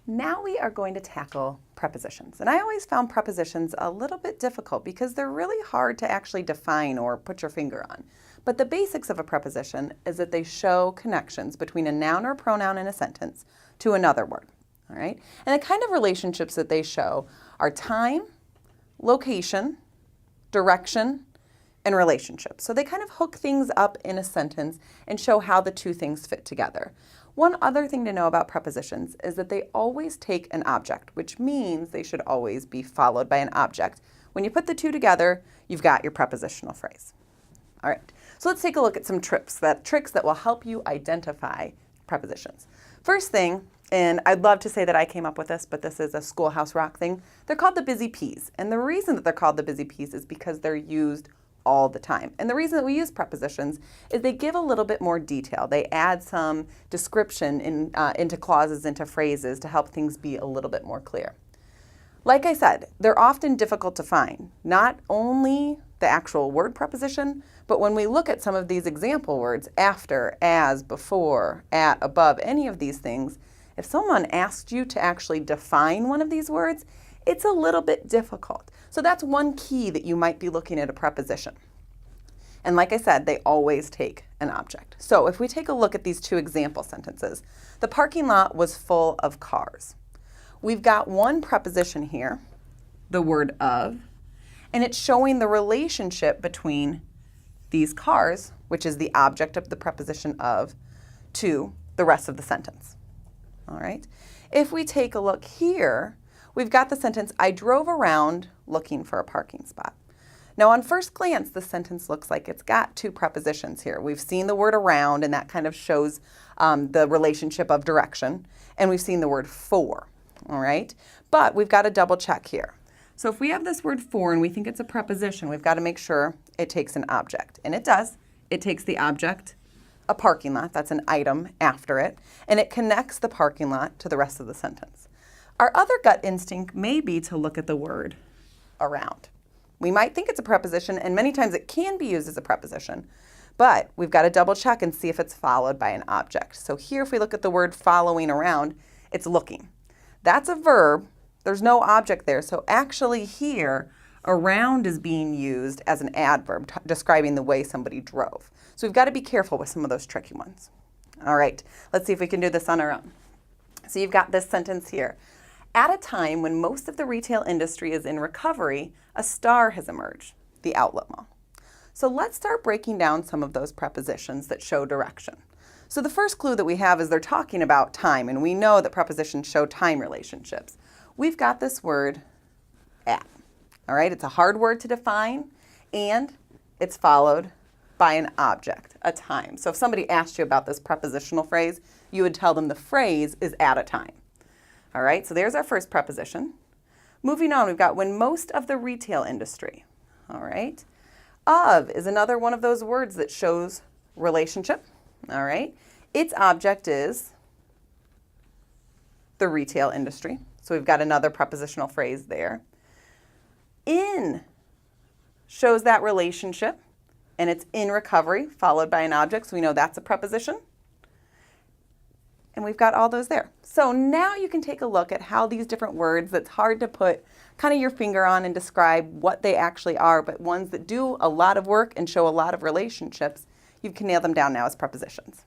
Now we are going to tackle prepositions. And I always found prepositions a little bit difficult because they're really hard to actually define or put your finger on. But the basics of a preposition is that they show connections between a noun or pronoun in a sentence to another word. All right? And the kind of relationships that they show are time, location, direction, and relationship. So they kind of hook things up in a sentence and show how the two things fit together. One other thing to know about prepositions is that they always take an object, which means they should always be followed by an object. When you put the two together, you've got your prepositional phrase. All right, so let's take a look at some tricks that will help you identify prepositions. First thing, and I'd love to say that I came up with this, but this is a Schoolhouse Rock thing. They're called the busy Ps. And the reason that they're called the busy Ps is because they're used all the time. And the reason that we use prepositions is they give a little bit more detail. They add some description into clauses, into phrases to help things be a little bit more clear. Like I said, they're often difficult to find. Not only the actual word preposition, but when we look at some of these example words, after, as, before, at, above, any of these things, if someone asked you to actually define one of these words, it's a little bit difficult. So that's one key that you might be looking at a preposition. And like I said, they always take an object. So if we take a look at these two example sentences, the parking lot was full of cars. We've got one preposition here, the word of, and it's showing the relationship between these cars, which is the object of the preposition of, to the rest of the sentence. All right. If we take a look here, we've got the sentence, I drove around looking for a parking spot. Now on first glance, the sentence looks like it's got two prepositions here. We've seen the word around, and that kind of shows the relationship of direction. And we've seen the word for, all right? But we've got to double check here. So if we have this word for and we think it's a preposition, we've got to make sure it takes an object. And it does. It takes the object, a parking lot, that's an item after it, and it connects the parking lot to the rest of the sentence. Our other gut instinct may be to look at the word around. We might think it's a preposition, and many times it can be used as a preposition, but we've got to double check and see if it's followed by an object. So here, if we look at the word following around, it's looking. That's a verb. There's no object there. So actually here, around is being used as an adverb describing the way somebody drove. So we've got to be careful with some of those tricky ones. All right, let's see if we can do this on our own. So you've got this sentence here. At a time when most of the retail industry is in recovery, a star has emerged, the outlet mall. So let's start breaking down some of those prepositions that show direction. So the first clue that we have is they're talking about time, and we know that prepositions show time relationships. We've got this word at. All right, it's a hard word to define, and it's followed by an object, a time. So if somebody asked you about this prepositional phrase, you would tell them the phrase is at a time. All right, so there's our first preposition. Moving on, we've got when most of the retail industry. All right, of is another one of those words that shows relationship. All right, its object is the retail industry. So we've got another prepositional phrase there. In shows that relationship, and it's in recovery, followed by an object, so we know that's a preposition. And we've got all those there. So now you can take a look at how these different words that's hard to put kind of your finger on and describe what they actually are, but ones that do a lot of work and show a lot of relationships, you can nail them down now as prepositions.